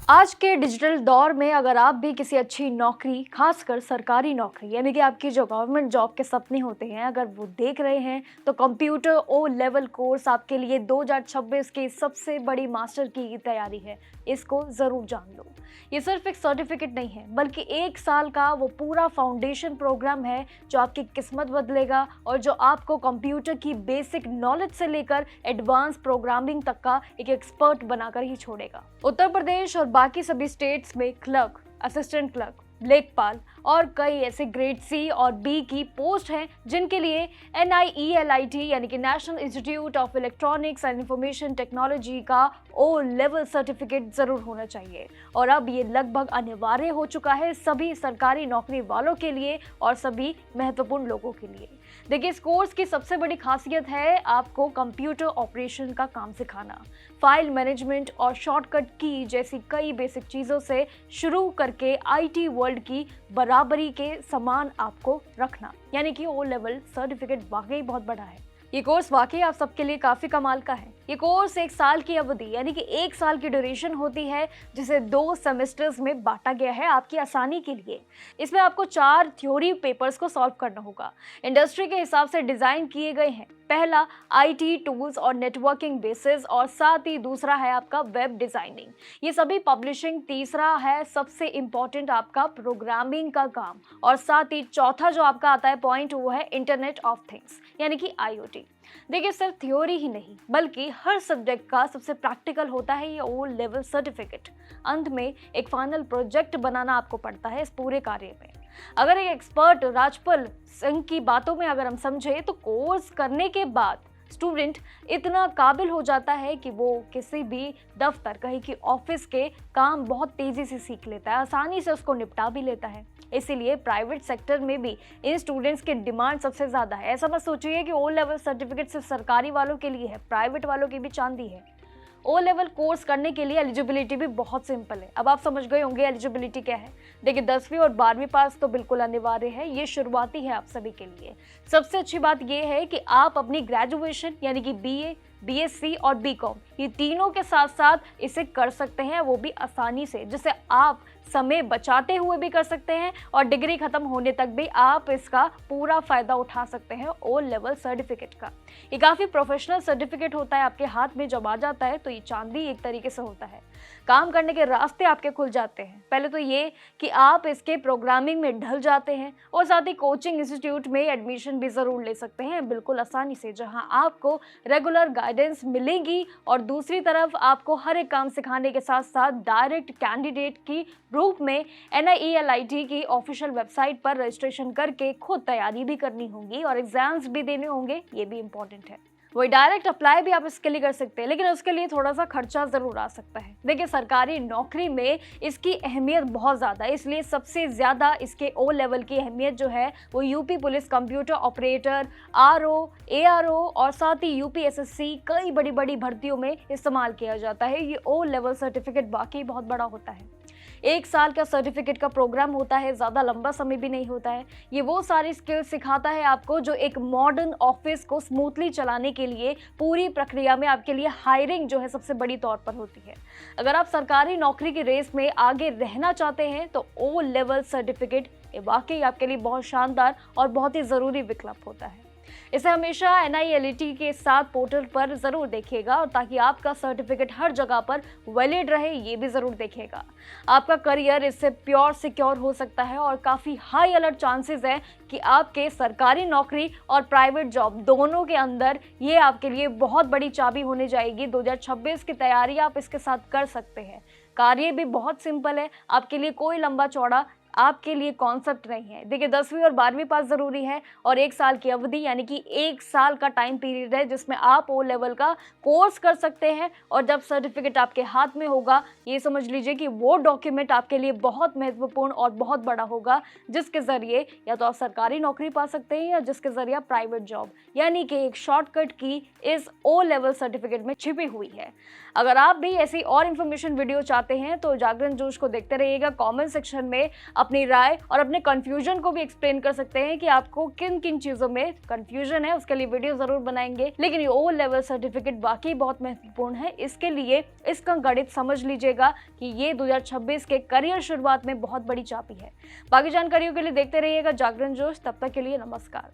आज के डिजिटल दौर में अगर आप भी किसी अच्छी नौकरी, खासकर सरकारी नौकरी यानी कि आपकी जो गवर्नमेंट जॉब के सपने होते हैं, अगर वो देख रहे हैं तो कंप्यूटर ओ लेवल कोर्स आपके लिए 2026 की सबसे बड़ी मास्टर की तैयारी है। इसको ज़रूर जान लो। ये सिर्फ एक सर्टिफिकेट नहीं है, बल्कि 1 साल का वो पूरा फाउंडेशन प्रोग्राम है जो आपकी किस्मत बदलेगा और जो आपको कंप्यूटर की बेसिक नॉलेज से लेकर एडवांस प्रोग्रामिंग तक का एक एक्सपर्ट बनाकर ही छोड़ेगा। उत्तर प्रदेश और बाकी सभी स्टेट्स में क्लर्क, असिस्टेंट क्लर्क, लेखपाल और कई ऐसे ग्रेड सी और बी की पोस्ट हैं जिनके लिए NIELIT यानी कि national institute of electronics and information technology का ओ लेवल सर्टिफिकेट जरूर होना चाहिए। और अब ये लगभग अनिवार्य हो चुका है सभी सरकारी नौकरी वालों के लिए और सभी महत्वपूर्ण लोगों के लिए। देखिए, इस कोर्स की सबसे बड़ी खासियत है आपको कंप्यूटर ऑपरेशन का काम सिखाना, फाइल मैनेजमेंट और शॉर्टकट की जैसी कई बेसिक चीज़ों से शुरू करके IT वर्ल्ड की बराबरी के समान आपको रखना, यानी कि ओ लेवल सर्टिफिकेट वाकई बहुत बड़ा है। ये कोर्स वाकई आप सबके लिए काफ़ी कमाल का है। ये कोर्स 1 साल की अवधि यानी कि 1 साल की ड्यूरेशन होती है, जिसे 2 सेमेस्टर्स में बांटा गया है आपकी आसानी के लिए। इसमें आपको 4 थ्योरी पेपर्स को सॉल्व करना होगा, इंडस्ट्री के हिसाब से डिज़ाइन किए गए हैं। पहला IT टूल्स और नेटवर्किंग बेसिस, और साथ ही दूसरा है आपका वेब डिज़ाइनिंग, ये सभी पब्लिशिंग। तीसरा है सबसे इम्पॉर्टेंट आपका प्रोग्रामिंग का काम, और साथ ही चौथा जो आपका आता है पॉइंट, वो है इंटरनेट ऑफ थिंग्स यानी कि IoT। देखिए, सिर्फ थ्योरी ही नहीं बल्कि हर सब्जेक्ट का सबसे प्रैक्टिकल होता है ये ओ लेवल सर्टिफिकेट। अंत में एक फाइनल प्रोजेक्ट बनाना आपको पड़ता है इस पूरे कार्य में। अगर एक एक्सपर्ट राजपाल सिंह की बातों में अगर हम समझे तो कोर्स करने के बाद स्टूडेंट इतना काबिल हो जाता है कि वो किसी भी दफ्तर, कहीं की ऑफिस के काम बहुत तेजी से सीख लेता है, आसानी से उसको निपटा भी लेता है। इसीलिए प्राइवेट सेक्टर में भी इन स्टूडेंट्स की डिमांड सबसे ज़्यादा है। ऐसा मत सोचिए कि ओ लेवल सर्टिफिकेट सिर्फ सरकारी वालों के लिए है, प्राइवेट वालों की भी चांदी है। ओ लेवल कोर्स करने के लिए एलिजिबिलिटी भी बहुत सिंपल है। अब आप समझ गए होंगे एलिजिबिलिटी क्या है। देखिए, 10वीं और 12वीं पास तो बिल्कुल अनिवार्य है, ये शुरुआती है आप सभी के लिए। सबसे अच्छी बात ये है कि आप अपनी ग्रेजुएशन यानी कि BA, BSc और BCom ये तीनों के साथ साथ इसे कर सकते हैं, वो भी आसानी से, जिसे आप समय बचाते हुए भी कर सकते हैं और डिग्री खत्म होने तक भी आप इसका पूरा फायदा उठा सकते हैं ओ लेवल सर्टिफिकेट का। ये काफ़ी प्रोफेशनल सर्टिफिकेट होता है, आपके हाथ में जब आ जाता है तो ये चांदी एक तरीके से होता है। काम करने के रास्ते आपके खुल जाते हैं। पहले तो ये कि आप इसके प्रोग्रामिंग में ढल जाते हैं, और साथ ही कोचिंग इंस्टीट्यूट में एडमिशन भी ज़रूर ले सकते हैं बिल्कुल आसानी से, जहां आपको रेगुलर गाइडेंस मिलेगी और दूसरी तरफ आपको हर एक काम सिखाने के साथ साथ डायरेक्ट कैंडिडेट की रूप में NIELIT की ऑफिशियल वेबसाइट पर रजिस्ट्रेशन करके खुद तैयारी भी करनी होगी और एग्जाम्स भी देने होंगे, ये भी इम्पोर्टेंट है। वही डायरेक्ट अप्लाई भी आप इसके लिए कर सकते हैं, लेकिन उसके लिए थोड़ा सा खर्चा ज़रूर आ सकता है। देखिए, सरकारी नौकरी में इसकी अहमियत बहुत ज़्यादा है, इसलिए सबसे ज़्यादा इसके ओ लेवल की अहमियत जो है वो UP police computer operator, RO, ARO और साथ ही UPSSC कई बड़ी बड़ी भर्तियों में इस्तेमाल किया जाता है। ये ओ लेवल सर्टिफिकेट वाकई बहुत बड़ा होता है। 1 साल का सर्टिफिकेट का प्रोग्राम होता है, ज़्यादा लंबा समय भी नहीं होता है। ये वो सारी स्किल्स सिखाता है आपको जो एक मॉडर्न ऑफिस को स्मूथली चलाने के लिए पूरी प्रक्रिया में आपके लिए हायरिंग जो है सबसे बड़ी तौर पर होती है। अगर आप सरकारी नौकरी की रेस में आगे रहना चाहते हैं तो ओ लेवल सर्टिफिकेट वाकई आपके लिए बहुत शानदार और बहुत ही ज़रूरी विकल्प होता है। इसे हमेशा NIELIT के साथ पोर्टल पर ज़रूर देखिएगा, और ताकि आपका सर्टिफिकेट हर जगह पर वैलिड रहे ये भी ज़रूर देखिएगा। आपका करियर इससे प्योर सिक्योर हो सकता है और काफ़ी हाई अलर्ट चांसेस है कि आपके सरकारी नौकरी और प्राइवेट जॉब दोनों के अंदर ये आपके लिए बहुत बड़ी चाबी होने जाएगी। 2026 की तैयारी आप इसके साथ कर सकते हैं। कार्य भी बहुत सिंपल है, आपके लिए कोई लंबा चौड़ा आपके लिए कॉन्सेप्ट नहीं है। देखिए, 10वीं और 12वीं पास ज़रूरी है और 1 साल की अवधि यानी कि 1 साल का टाइम पीरियड है जिसमें आप ओ लेवल का कोर्स कर सकते हैं। और जब सर्टिफिकेट आपके हाथ में होगा, ये समझ लीजिए कि वो डॉक्यूमेंट आपके लिए बहुत महत्वपूर्ण और बहुत बड़ा होगा, जिसके ज़रिए या तो आप सरकारी नौकरी पा सकते हैं या जिसके ज़रिए आप प्राइवेट जॉब, यानी कि एक शॉर्टकट की इस ओ लेवल सर्टिफिकेट में छिपी हुई है। अगर आप भी ऐसी और इन्फॉर्मेशन वीडियो चाहते हैं तो जागरण जोश को देखते रहिएगा। कमेंट सेक्शन में अपनी राय और अपने कंफ्यूजन को भी एक्सप्लेन कर सकते हैं कि आपको किन किन चीजों में कंफ्यूजन है। उसके लिए वीडियो जरूर बनाएंगे। लेकिन ये ओ लेवल सर्टिफिकेट वाकई बहुत महत्वपूर्ण है। इसके लिए इसका गणित समझ लीजिएगा कि ये 2026 के करियर शुरुआत में बहुत बड़ी चाबी है। बाकी जानकारियों के लिए देखते रहिएगा जागरण जोश। तब तक के लिए नमस्कार।